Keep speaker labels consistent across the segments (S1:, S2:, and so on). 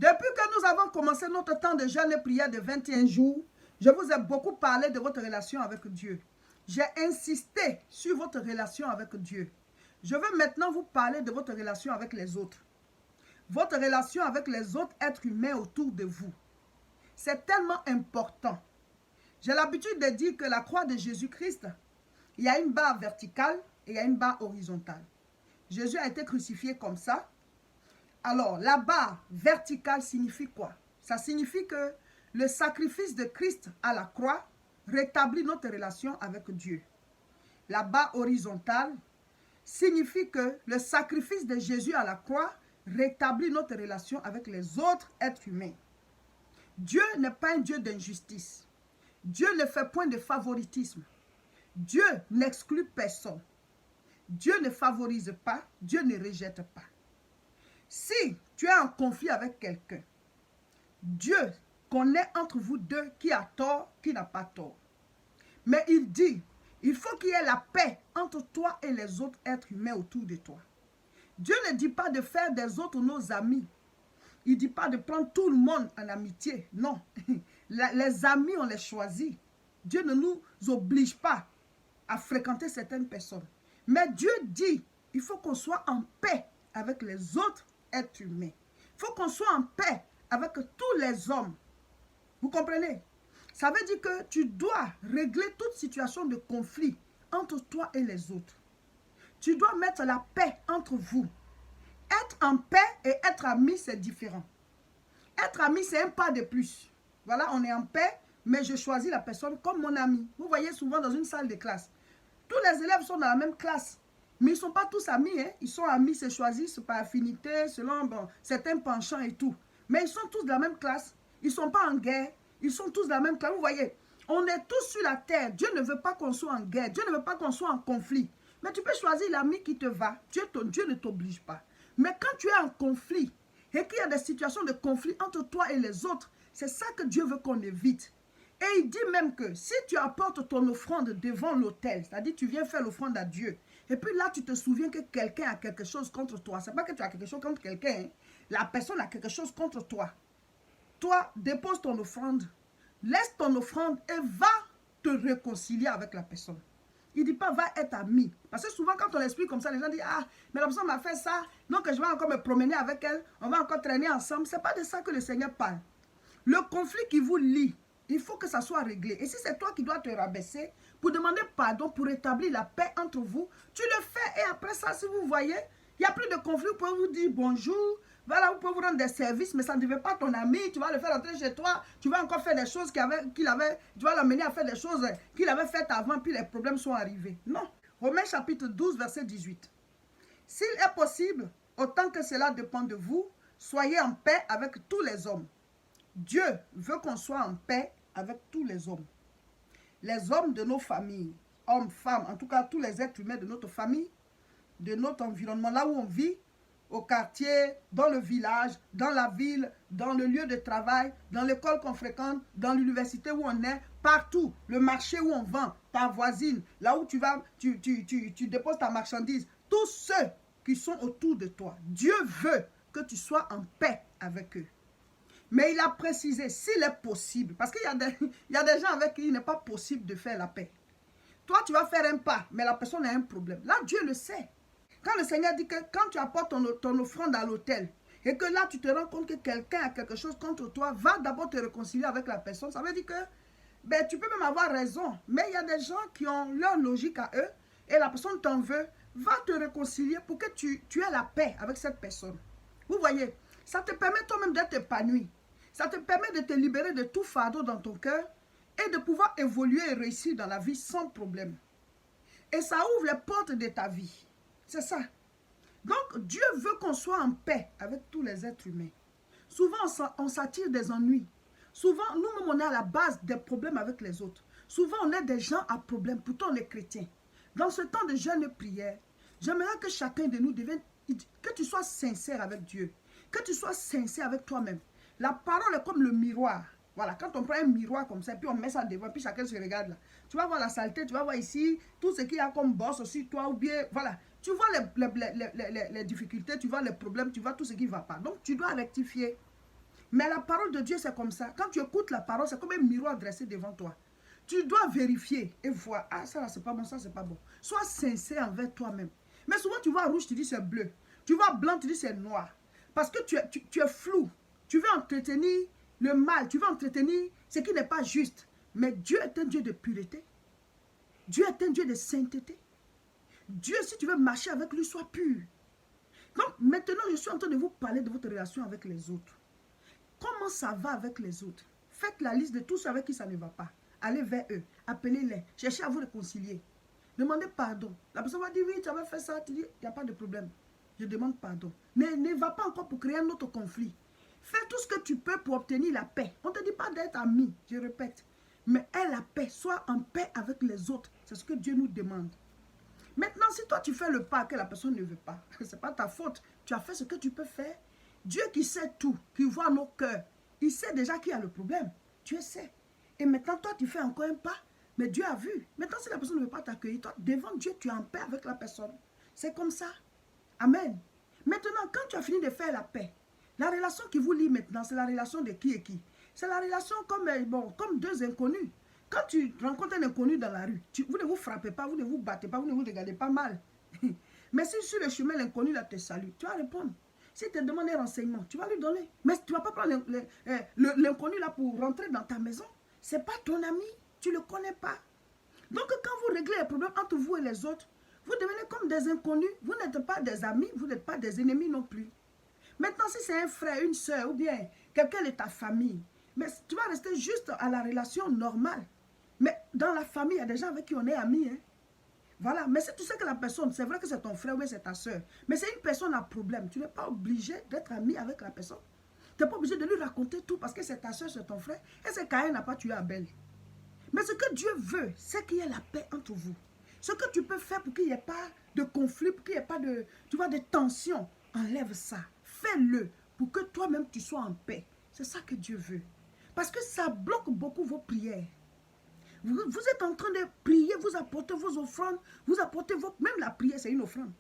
S1: Depuis que nous avons commencé notre temps de jeûne et prière de 21 jours, je vous ai beaucoup parlé de votre relation avec Dieu. J'ai insisté sur votre relation avec Dieu. Je veux maintenant vous parler de votre relation avec les autres. Votre relation avec les autres êtres humains autour de vous. C'est tellement important. J'ai l'habitude de dire que la croix de Jésus-Christ, il y a une barre verticale et il y a une barre horizontale. Jésus a été crucifié comme ça. Alors, la barre verticale signifie quoi? Ça signifie que le sacrifice de Christ à la croix rétablit notre relation avec Dieu. La barre horizontale signifie que le sacrifice de Jésus à la croix rétablit notre relation avec les autres êtres humains. Dieu n'est pas un Dieu d'injustice. Dieu ne fait point de favoritisme. Dieu n'exclut personne. Dieu ne favorise pas, Dieu ne rejette pas. Si tu es en conflit avec quelqu'un, Dieu connaît entre vous deux qui a tort, qui n'a pas tort. Mais il dit, il faut qu'il y ait la paix entre toi et les autres êtres humains autour de toi. Dieu ne dit pas de faire des autres nos amis. Il ne dit pas de prendre tout le monde en amitié. Non. Les amis, on les choisit. Dieu ne nous oblige pas à fréquenter certaines personnes. Mais Dieu dit, il faut qu'on soit en paix avec les autres êtres humains. Il faut qu'on soit en paix avec tous les hommes. Vous comprenez? Ça veut dire que tu dois régler toute situation de conflit entre toi et les autres. Tu dois mettre la paix entre vous. Être en paix et être ami, c'est différent. Être ami, c'est un pas de plus. Voilà, on est en paix, mais je choisis la personne comme mon ami. Vous voyez souvent dans une salle de classe, tous les élèves sont dans la même classe, mais ils ne sont pas tous amis. Hein? Ils sont amis, se choisissent par affinité, selon certains penchants et tout. Mais ils sont tous de la même classe. Ils ne sont pas en guerre. Ils sont tous de la même classe. Vous voyez, on est tous sur la terre. Dieu ne veut pas qu'on soit en guerre. Dieu ne veut pas qu'on soit en conflit. Mais tu peux choisir l'ami qui te va. Dieu ne t'oblige pas. Mais quand tu es en conflit et qu'il y a des situations de conflit entre toi et les autres, c'est ça que Dieu veut qu'on évite. Et il dit même que si tu apportes ton offrande devant l'autel, c'est-à-dire tu viens faire l'offrande à Dieu, et puis là tu te souviens que quelqu'un a quelque chose contre toi, c'est pas que tu as quelque chose contre quelqu'un, hein? La personne a quelque chose contre toi. Toi, dépose ton offrande, laisse ton offrande et va te réconcilier avec la personne. Il ne dit pas va être ami. Parce que souvent quand on explique comme ça, les gens disent ah, mais la personne m'a fait ça, donc je vais encore me promener avec elle, on va encore traîner ensemble. Ce n'est pas de ça que le Seigneur parle. Le conflit qui vous lie, il faut que ça soit réglé. Et si c'est toi qui dois te rabaisser pour demander pardon, pour rétablir la paix entre vous, tu le fais. Et après ça, si vous voyez, il n'y a plus de conflit, vous pouvez vous dire bonjour. Voilà, vous pouvez vous rendre des services, mais ça ne devait pas ton ami. Tu vas le faire entrer chez toi. Tu vas encore faire des choses tu vas l'amener à faire des choses qu'il avait faites avant, puis les problèmes sont arrivés. Non. Romains chapitre 12, verset 18. S'il est possible, autant que cela dépend de vous, soyez en paix avec tous les hommes. Dieu veut qu'on soit en paix avec tous les hommes. Les hommes de nos familles, hommes, femmes, en tout cas tous les êtres humains de notre famille, de notre environnement, là où on vit, au quartier, dans le village, dans la ville, dans le lieu de travail, dans l'école qu'on fréquente, dans l'université où on est, partout, le marché où on vend, ta voisine, là où tu vas, tu déposes ta marchandise, tous ceux qui sont autour de toi. Dieu veut que tu sois en paix avec eux. Mais il a précisé, s'il est possible, parce qu'il y a des gens avec qui il n'est pas possible de faire la paix. Toi, tu vas faire un pas, mais la personne a un problème. Là, Dieu le sait. Quand le Seigneur dit que quand tu apportes ton offrande à l'autel, et que là, tu te rends compte que quelqu'un a quelque chose contre toi, va d'abord te réconcilier avec la personne. Ça veut dire que ben, tu peux même avoir raison, mais il y a des gens qui ont leur logique à eux, et la personne t'en veut, va te réconcilier pour que tu aies la paix avec cette personne. Vous voyez, ça te permet toi-même d'être épanoui. Ça te permet de te libérer de tout fardeau dans ton cœur et de pouvoir évoluer et réussir dans la vie sans problème. Et ça ouvre les portes de ta vie. C'est ça. Donc, Dieu veut qu'on soit en paix avec tous les êtres humains. Souvent, on s'attire des ennuis. Souvent, nous-mêmes, on est à la base des problèmes avec les autres. Souvent, on est des gens à problème. Pourtant, on est chrétiens. Dans ce temps de jeûne et prière, j'aimerais que chacun de nous devienne, que tu sois sincère avec Dieu. Que tu sois sincère avec toi-même. La parole est comme le miroir. Voilà, quand on prend un miroir comme ça, puis on met ça devant, puis chacun se regarde là. Tu vas voir la saleté, tu vas voir ici, tout ce qu'il y a comme bosse aussi, toi, ou bien, voilà. Tu vois les difficultés, tu vois les problèmes, tu vois tout ce qui ne va pas. Donc, tu dois rectifier. Mais la parole de Dieu, c'est comme ça. Quand tu écoutes la parole, c'est comme un miroir dressé devant toi. Tu dois vérifier et voir. Ah, ça là, c'est pas bon, ça, c'est pas bon. Sois sincère envers toi-même. Mais souvent, tu vois rouge, tu dis c'est bleu. Tu vois blanc, tu dis c'est noir. Parce que tu es flou. Tu veux entretenir le mal. Tu veux entretenir ce qui n'est pas juste. Mais Dieu est un Dieu de pureté. Dieu est un Dieu de sainteté. Dieu, si tu veux marcher avec lui, sois pur. Donc, maintenant, je suis en train de vous parler de votre relation avec les autres. Comment ça va avec les autres? Faites la liste de tous ceux avec qui ça ne va pas. Allez vers eux, appelez-les, cherchez à vous réconcilier. Demandez pardon. La personne va dire, oui, tu avais fait ça, tu dis, il n'y a pas de problème. Je demande pardon. Ne va pas encore pour créer un autre conflit. Fais tout ce que tu peux pour obtenir la paix. On ne te dit pas d'être ami, je répète. Mais aie la paix, sois en paix avec les autres. C'est ce que Dieu nous demande. Maintenant, si toi tu fais le pas que la personne ne veut pas, ce n'est pas ta faute. Tu as fait ce que tu peux faire. Dieu qui sait tout, qui voit nos cœurs, il sait déjà qui a le problème. Dieu sait. Et maintenant, toi, tu fais encore un pas, mais Dieu a vu. Maintenant, si la personne ne veut pas t'accueillir, toi, devant Dieu, tu es en paix avec la personne. C'est comme ça. Amen. Maintenant, quand tu as fini de faire la paix, la relation qui vous lie maintenant, c'est la relation de qui et qui. C'est la relation comme deux inconnus. Quand tu rencontres un inconnu dans la rue, vous ne vous frappez pas, vous ne vous battez pas, vous ne vous regardez pas mal. Mais si sur le chemin, l'inconnu là te salue, tu vas répondre. S'il te demande un renseignement, tu vas lui donner. Mais tu ne vas pas prendre l'inconnu là pour rentrer dans ta maison. Ce n'est pas ton ami, tu ne le connais pas. Donc quand vous réglez les problèmes entre vous et les autres, vous devenez comme des inconnus. Vous n'êtes pas des amis, vous n'êtes pas des ennemis non plus. Maintenant, si c'est un frère, une soeur ou bien quelqu'un de ta famille, mais tu vas rester juste à la relation normale. Mais dans la famille, il y a des gens avec qui on est amis. Hein? Voilà. Mais si tu sais que la personne, c'est vrai que c'est ton frère ou bien c'est ta soeur, mais c'est une personne à problème, tu n'es pas obligé d'être ami avec la personne. Tu n'es pas obligé de lui raconter tout parce que c'est ta soeur, c'est ton frère. Et c'est Caïn n'a pas tué Abel. Mais ce que Dieu veut, c'est qu'il y ait la paix entre vous. Ce que tu peux faire pour qu'il n'y ait pas de conflit, pour qu'il n'y ait pas de, de tension, enlève ça. Fais-le pour que toi-même tu sois en paix. C'est ça que Dieu veut. Parce que ça bloque beaucoup vos prières. Vous êtes en train de prier, vous apportez vos offrandes, vous apportez même la prière, c'est une offrande.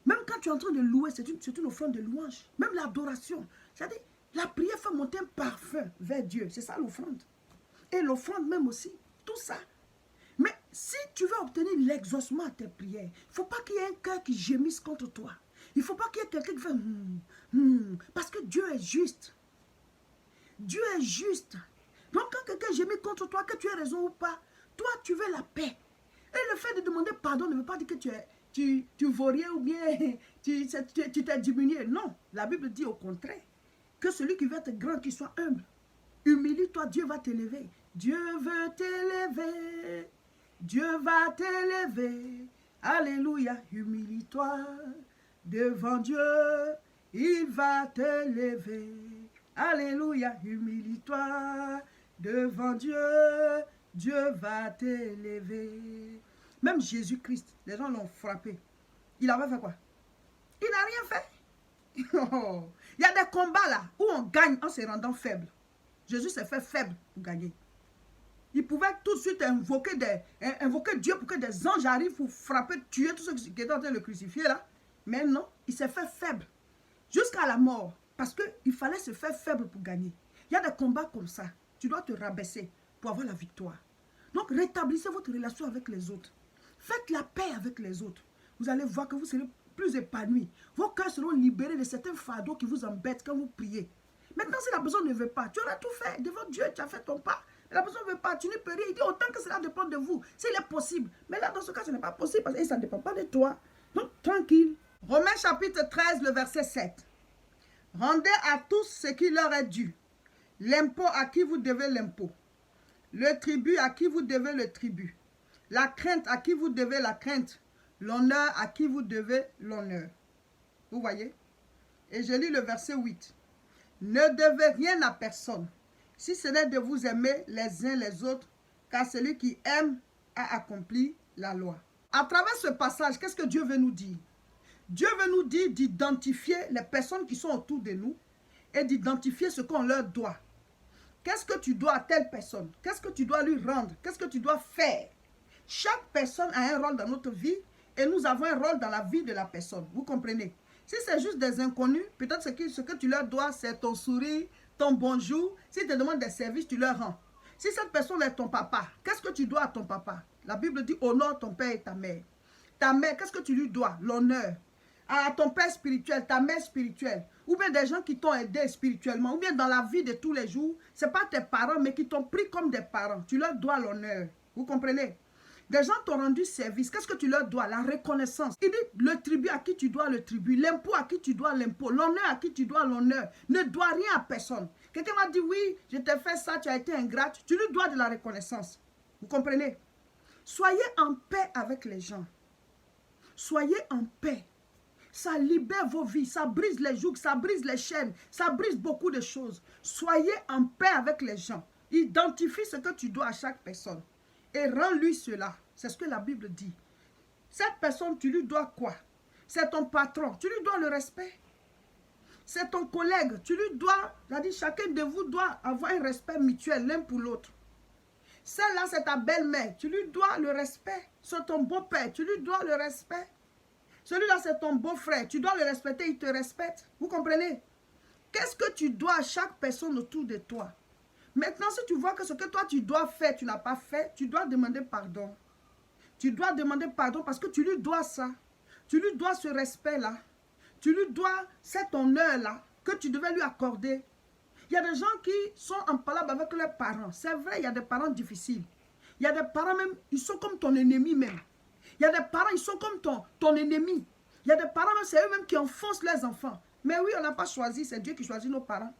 S1: Même quand tu es en train de louer, c'est une offrande de louange. Même l'adoration. C'est-à-dire, la prière fait monter un parfum vers Dieu. C'est ça l'offrande. Et l'offrande même aussi. Tout ça. Mais si tu veux obtenir l'exaucement à tes prières, il ne faut pas qu'il y ait un cœur qui gémisse contre toi. Il ne faut pas qu'il y ait quelqu'un qui fait parce que Dieu est juste. Dieu est juste. Donc quand quelqu'un gémit contre toi, que tu aies raison ou pas, toi tu veux la paix. Et le fait de demander pardon ne veut pas dire que tu vaux rien ou bien tu t'es diminué. Non, la Bible dit au contraire, que celui qui veut être grand, qu'il soit humble. Humilie-toi, Dieu va t'élever. Dieu veut t'élever. Dieu va t'élever. Alléluia, humilie-toi devant Dieu. Il va t'élever. Alléluia, humilie-toi devant Dieu. Dieu va t'élever. Même Jésus-Christ, les gens l'ont frappé. Il avait fait quoi? Il n'a rien fait. Oh. Il y a des combats là où on gagne en se rendant faible. Jésus s'est fait faible pour gagner. Il pouvait tout de suite invoquer Dieu pour que des anges arrivent pour frapper, tuer tous ceux qui étaient en train de le crucifier là. Mais non, il s'est fait faible. Jusqu'à la mort. Parce qu'il fallait se faire faible pour gagner. Il y a des combats comme ça. Tu dois te rabaisser pour avoir la victoire. Donc rétablissez votre relation avec les autres. Faites la paix avec les autres. Vous allez voir que vous serez plus épanouis. Vos cœurs seront libérés de certains fardeaux qui vous embêtent quand vous priez. Maintenant, si la personne ne veut pas, tu auras tout fait. Devant Dieu, tu as fait ton pas. Mais la personne ne veut pas, tu ne peux rien. Il dit autant que cela dépend de vous. S'il est possible. Mais là, dans ce cas, ce n'est pas possible parce que ça ne dépend pas de toi. Donc, tranquille. Romains chapitre 13, le verset 7. Rendez à tous ce qui leur est dû. L'impôt à qui vous devez l'impôt. Le tribut à qui vous devez le tribut. La crainte à qui vous devez la crainte. L'honneur à qui vous devez l'honneur. Vous voyez? Et je lis le verset 8. Ne devez rien à personne, si ce n'est de vous aimer les uns les autres, car celui qui aime a accompli la loi. À travers ce passage, qu'est-ce que Dieu veut nous dire? Dieu veut nous dire d'identifier les personnes qui sont autour de nous et d'identifier ce qu'on leur doit. Qu'est-ce que tu dois à telle personne? Qu'est-ce que tu dois lui rendre? Qu'est-ce que tu dois faire? Chaque personne a un rôle dans notre vie et nous avons un rôle dans la vie de la personne. Vous comprenez? Si c'est juste des inconnus, peut-être ce que tu leur dois, c'est ton sourire, ton bonjour. S'ils te demandent des services, tu leur rends. Si cette personne est ton papa, qu'est-ce que tu dois à ton papa? La Bible dit honore ton père et ta mère. Ta mère, qu'est-ce que tu lui dois? L'honneur. À ton père spirituel, ta mère spirituelle, ou bien des gens qui t'ont aidé spirituellement, ou bien dans la vie de tous les jours, ce n'est pas tes parents, mais qui t'ont pris comme des parents. Tu leur dois l'honneur. Vous comprenez? Des gens t'ont rendu service. Qu'est-ce que tu leur dois? La reconnaissance. Il dit le tribut à qui tu dois le tribut, l'impôt à qui tu dois l'impôt, l'honneur à qui tu dois l'honneur. Ne dois rien à personne. Quelqu'un m'a dit oui, je t'ai fait ça, tu as été ingrate. Tu lui dois de la reconnaissance. Vous comprenez? Soyez en paix avec les gens. Soyez en paix. Ça libère vos vies, ça brise les jougs, ça brise les chaînes, ça brise beaucoup de choses. Soyez en paix avec les gens. Identifie ce que tu dois à chaque personne. Et rends-lui cela. C'est ce que la Bible dit. Cette personne, tu lui dois quoi? C'est ton patron. Tu lui dois le respect. C'est ton collègue. Tu lui dois, c'est-à-dire chacun de vous doit avoir un respect mutuel l'un pour l'autre. Celle-là, c'est ta belle-mère. Tu lui dois le respect. C'est ton beau-père. Tu lui dois le respect. Celui-là, c'est ton beau-frère. Tu dois le respecter. Il te respecte. Vous comprenez? Qu'est-ce que tu dois à chaque personne autour de toi? Maintenant, si tu vois que ce que toi tu dois faire, tu n'as pas fait, tu dois demander pardon. Tu dois demander pardon parce que tu lui dois ça. Tu lui dois ce respect-là. Tu lui dois cet honneur-là que tu devais lui accorder. Il y a des gens qui sont en palabre avec leurs parents. C'est vrai, il y a des parents difficiles. Il y a des parents même, ils sont comme ton ennemi même. Il y a des parents, ils sont comme ton ennemi. Il y a des parents même, c'est eux-mêmes qui enfoncent leurs enfants. Mais oui, on n'a pas choisi, c'est Dieu qui choisit nos parents.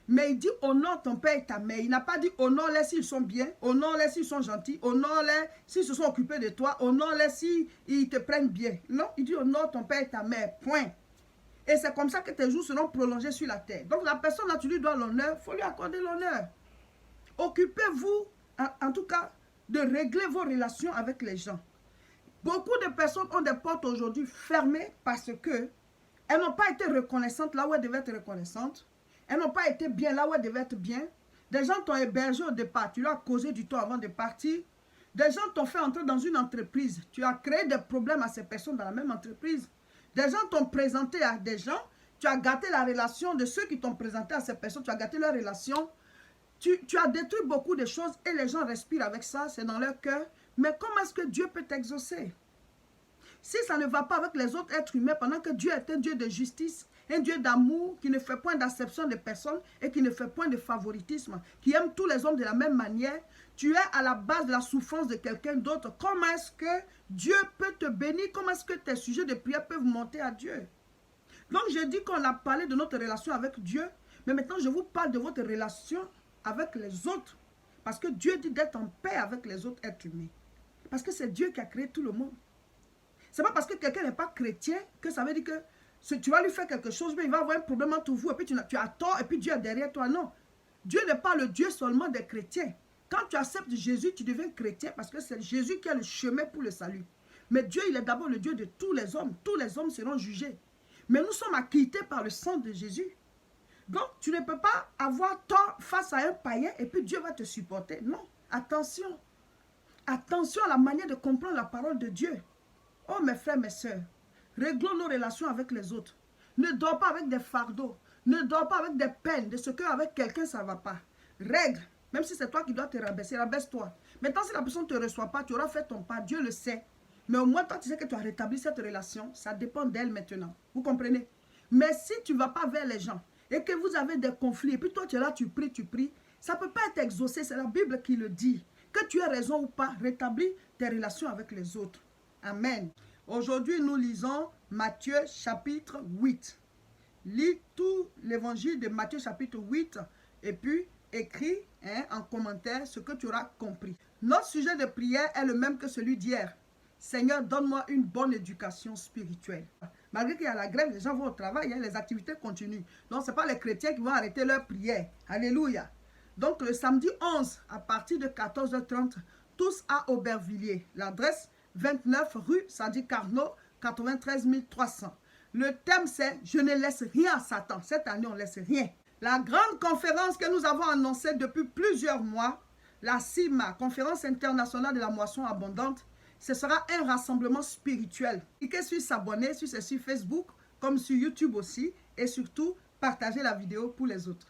S1: Mais il dit honore ton père et ta mère. Il n'a pas dit honore-les s'ils sont bien, honore-les s'ils sont gentils, honore-les s'ils se sont occupés de toi, honore-les s'ils te prennent bien. Non, il dit honore ton père et ta mère, point. Et c'est comme ça que tes jours seront prolongés sur la terre. Donc la personne là, tu lui dois l'honneur, il faut lui accorder l'honneur. Occupez-vous, en tout cas, de régler vos relations avec les gens. Beaucoup de personnes ont des portes aujourd'hui fermées parce que elles n'ont pas été reconnaissantes là où elles devaient être reconnaissantes. Elles n'ont pas été bien là où elles devaient être bien. Des gens t'ont hébergé au départ. Tu leur as causé du temps avant de partir. Des gens t'ont fait entrer dans une entreprise. Tu as créé des problèmes à ces personnes dans la même entreprise. Des gens t'ont présenté à des gens. Tu as gâté la relation de ceux qui t'ont présenté à ces personnes. Tu as gâté leur relation. Tu as détruit beaucoup de choses et les gens respirent avec ça. C'est dans leur cœur. Mais comment est-ce que Dieu peut t'exaucer? Si ça ne va pas avec les autres êtres humains, pendant que Dieu est un Dieu de justice, un Dieu d'amour, qui ne fait point d'acception de personnes et qui ne fait point de favoritisme, qui aime tous les hommes de la même manière, tu es à la base de la souffrance de quelqu'un d'autre. Comment est-ce que Dieu peut te bénir? Comment est-ce que tes sujets de prière peuvent monter à Dieu? Donc je dis qu'on a parlé de notre relation avec Dieu, mais maintenant je vous parle de votre relation avec les autres. Parce que Dieu dit d'être en paix avec les autres êtres humains. Parce que c'est Dieu qui a créé tout le monde. Ce n'est pas parce que quelqu'un n'est pas chrétien que ça veut dire que tu vas lui faire quelque chose, mais il va avoir un problème entre vous, et puis tu as tort, et puis Dieu est derrière toi. Non. Dieu n'est pas le Dieu seulement des chrétiens. Quand tu acceptes Jésus, tu deviens chrétien parce que c'est Jésus qui a le chemin pour le salut. Mais Dieu, il est d'abord le Dieu de tous les hommes. Tous les hommes seront jugés. Mais nous sommes acquittés par le sang de Jésus. Donc, tu ne peux pas avoir tort face à un païen et puis Dieu va te supporter. Non. Attention. Attention à la manière de comprendre la parole de Dieu. Oh mes frères, mes soeurs, réglons nos relations avec les autres. Ne dors pas avec des fardeaux. Ne dors pas avec des peines de ce qu'avec quelqu'un ça ne va pas. Règle, même si c'est toi qui dois te rabaisser, rabaisse-toi. Maintenant, si la personne ne te reçoit pas, tu auras fait ton pas, Dieu le sait. Mais au moins, toi, tu sais que tu as rétabli cette relation. Ça dépend d'elle maintenant. Vous comprenez? Mais si tu ne vas pas vers les gens et que vous avez des conflits, et puis toi, tu es là, tu pries, ça ne peut pas être exaucé. C'est la Bible qui le dit. Que tu aies raison ou pas, rétablis tes relations avec les autres. Amen. Aujourd'hui, nous lisons Matthieu chapitre 8. Lis tout l'évangile de Matthieu chapitre 8 et puis écris en commentaire ce que tu auras compris. Notre sujet de prière est le même que celui d'hier. Seigneur, donne-moi une bonne éducation spirituelle. Malgré qu'il y a la grève, les gens vont au travail, les activités continuent. Donc, ce n'est pas les chrétiens qui vont arrêter leur prière. Alléluia. Donc, le samedi 11, à partir de 14h30, tous à Aubervilliers. L'adresse 29 rue Sadi Carnot, 93 300. Le thème c'est « Je ne laisse rien à Satan ». Cette année, on ne laisse rien. La grande conférence que nous avons annoncée depuis plusieurs mois, la CIMA, Conférence internationale de la moisson abondante, ce sera un rassemblement spirituel. Cliquez sur s'abonner, sur Facebook, comme sur YouTube aussi. Et surtout, partagez la vidéo pour les autres.